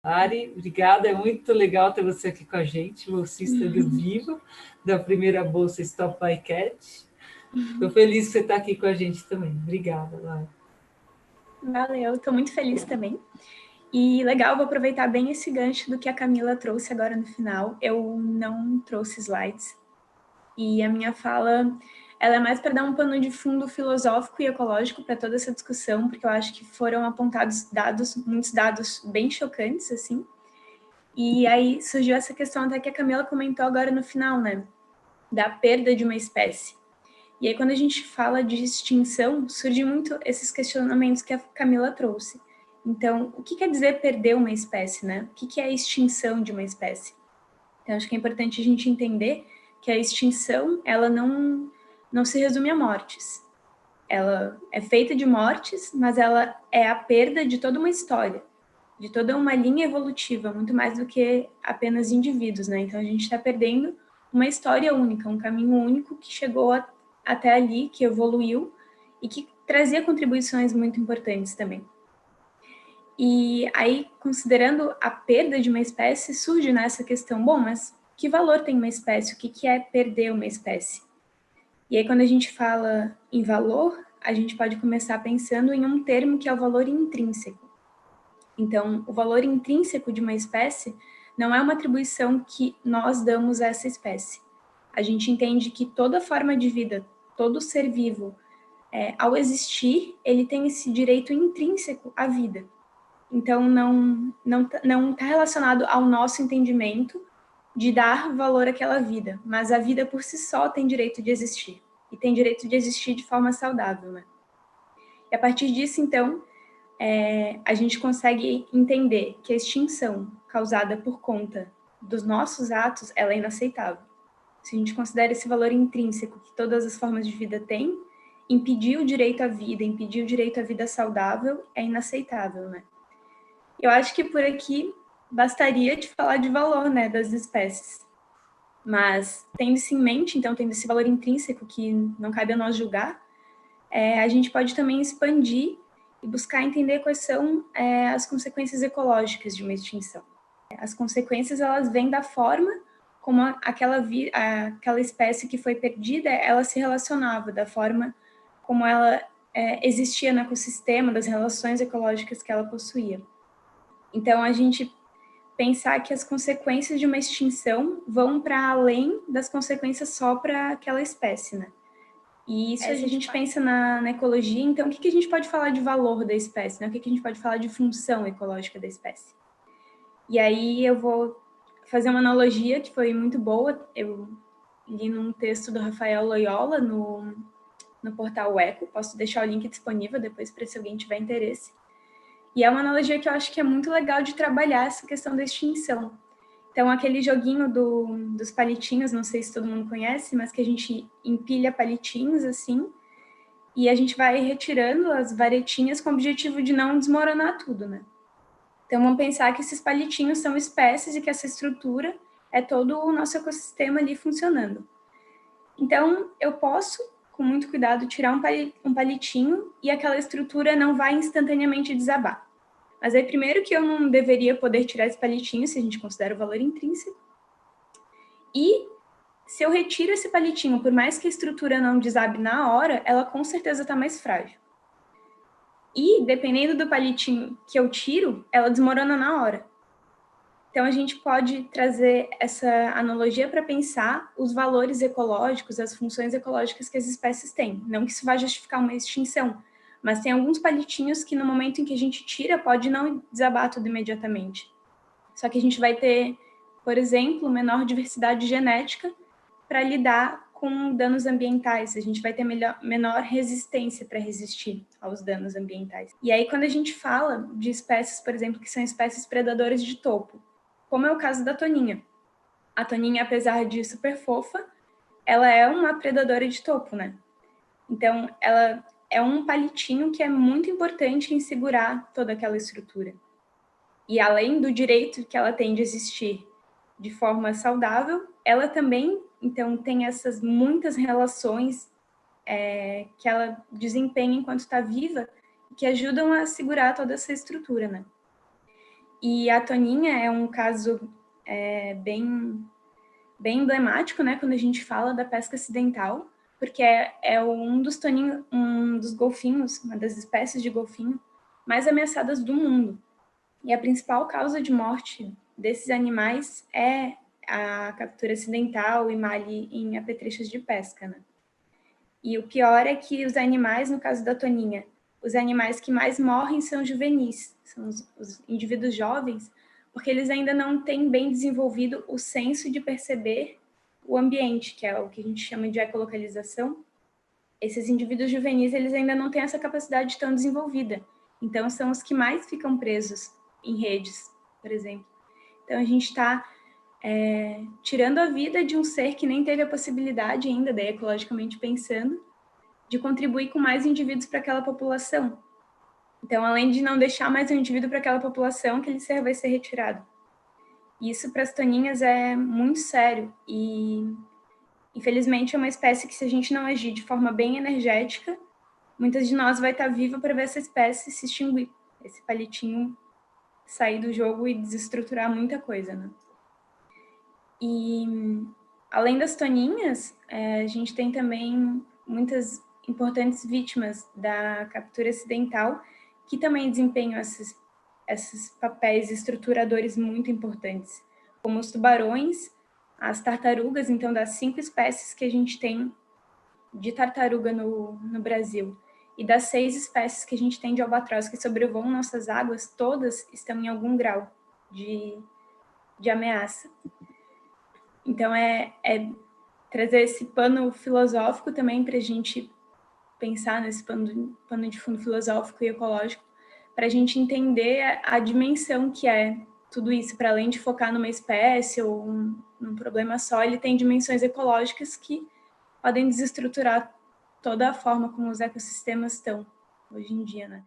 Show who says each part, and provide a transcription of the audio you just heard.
Speaker 1: Ari, obrigada, é muito legal ter você aqui com a gente, bolsista do Viva, da primeira bolsa Stop by Cat. Estou feliz que você está aqui com a gente também. Obrigada, Lara.
Speaker 2: Valeu, estou muito feliz também. E legal, vou aproveitar bem esse gancho do que a Camila trouxe agora no final. Eu não trouxe slides. E a minha fala, ela é mais para dar um pano de fundo filosófico e ecológico para toda essa discussão, porque eu acho que foram apontados muitos dados bem chocantes, assim. E aí surgiu essa questão até que a Camila comentou agora no final, né? Da perda de uma espécie. E aí, quando a gente fala de extinção, surgem muito esses questionamentos que a Camila trouxe. Então, o que quer dizer perder uma espécie, né? O que é a extinção de uma espécie? Então, acho que é importante a gente entender que a extinção, ela não se resume a mortes. Ela é feita de mortes, mas ela é a perda de toda uma história, de toda uma linha evolutiva, muito mais do que apenas indivíduos, né? Então, a gente está perdendo uma história única, um caminho único que chegou até ali, que evoluiu e que trazia contribuições muito importantes também. E aí, considerando a perda de uma espécie, surge nessa questão, bom, mas que valor tem uma espécie? O que é perder uma espécie? E aí, quando a gente fala em valor, a gente pode começar pensando em um termo que é o valor intrínseco. Então, o valor intrínseco de uma espécie não é uma atribuição que nós damos a essa espécie. A gente entende que toda forma de vida, todo ser vivo, ao existir, ele tem esse direito intrínseco à vida. Então, não está relacionado ao nosso entendimento de dar valor àquela vida, mas a vida por si só tem direito de existir, e tem direito de existir de forma saudável, né? E a partir disso, então, a gente consegue entender que a extinção causada por conta dos nossos atos, ela é inaceitável. Se a gente considera esse valor intrínseco que todas as formas de vida têm, impedir o direito à vida, impedir o direito à vida saudável é inaceitável, né? Eu acho que por aqui bastaria de falar de valor, né, das espécies. Mas, tendo isso em mente, então, tendo esse valor intrínseco que não cabe a nós julgar, a gente pode também expandir e buscar entender quais são as consequências ecológicas de uma extinção. As consequências, elas vêm da forma como aquela espécie que foi perdida, ela se relacionava, da forma como ela existia no ecossistema, das relações ecológicas que ela possuía. Então, a gente pensar que as consequências de uma extinção vão para além das consequências só para aquela espécie, né? E isso, se a gente pensa na ecologia, então, o que a gente pode falar de valor da espécie, né? O que a gente pode falar de função ecológica da espécie? E aí eu vou fazer uma analogia que foi muito boa. Eu li num texto do Rafael Loyola no portal Eco. Posso deixar o link disponível depois para se alguém tiver interesse. E é uma analogia que eu acho que é muito legal de trabalhar essa questão da extinção. Então, aquele joguinho dos palitinhos, não sei se todo mundo conhece, mas que a gente empilha palitinhos assim, e a gente vai retirando as varetinhas com o objetivo de não desmoronar tudo, né? Então, vamos pensar que esses palitinhos são espécies e que essa estrutura é todo o nosso ecossistema ali funcionando. Então, eu posso, com muito cuidado, tirar um palitinho e aquela estrutura não vai instantaneamente desabar. Mas aí, primeiro que eu não deveria poder tirar esse palitinho, se a gente considera o valor intrínseco. E se eu retiro esse palitinho, por mais que a estrutura não desabe na hora, ela com certeza está mais frágil. E, dependendo do palitinho que eu tiro, ela desmorona na hora. Então, a gente pode trazer essa analogia para pensar os valores ecológicos, as funções ecológicas que as espécies têm. Não que isso vá justificar uma extinção, mas tem alguns palitinhos que no momento em que a gente tira, pode não desabar tudo imediatamente. Só que a gente vai ter, por exemplo, menor diversidade genética para lidar com danos ambientais. A gente vai ter menor resistência para resistir aos danos ambientais. E aí, quando a gente fala de espécies, por exemplo, que são espécies predadoras de topo, como é o caso da toninha. A toninha, apesar de super fofa, ela é uma predadora de topo, né? Então, ela é um palitinho que é muito importante em segurar toda aquela estrutura. E além do direito que ela tem de existir de forma saudável, ela também, então, tem essas muitas relações que ela desempenha enquanto está viva, que ajudam a segurar toda essa estrutura, né? E a toninha é um caso bem emblemático, né, quando a gente fala da pesca acidental, porque é um dos golfinhos, uma das espécies de golfinho mais ameaçadas do mundo. E a principal causa de morte desses animais é a captura acidental e malhe em apetrechos de pesca, né? E o pior é que os animais, no caso da toninha, os animais que mais morrem são juvenis, são os indivíduos jovens, porque eles ainda não têm bem desenvolvido o senso de perceber o ambiente, que é o que a gente chama de ecolocalização. Esses indivíduos juvenis, eles ainda não têm essa capacidade tão desenvolvida. Então, são os que mais ficam presos em redes, por exemplo. Então, a gente está tirando a vida de um ser que nem teve a possibilidade ainda, daí ecologicamente pensando, de contribuir com mais indivíduos para aquela população. Então, além de não deixar mais um indivíduo para aquela população, aquele ser vai ser retirado. Isso para as toninhas é muito sério e, infelizmente, é uma espécie que, se a gente não agir de forma bem energética, muitas de nós vai estar viva para ver essa espécie se extinguir, esse palitinho sair do jogo e desestruturar muita coisa, né? E, além das toninhas, a gente tem também muitas importantes vítimas da captura acidental, que também desempenham esses papéis estruturadores muito importantes, como os tubarões, as tartarugas. Então, das 5 espécies que a gente tem de tartaruga no Brasil, e das 6 espécies que a gente tem de albatroz que sobrevoam nossas águas, todas estão em algum grau de ameaça. Então, é trazer esse pano filosófico também para a gente pensar nesse pano de fundo filosófico e ecológico, para a gente entender a dimensão que é tudo isso, para além de focar numa espécie ou num problema só, ele tem dimensões ecológicas que podem desestruturar toda a forma como os ecossistemas estão hoje em dia, né?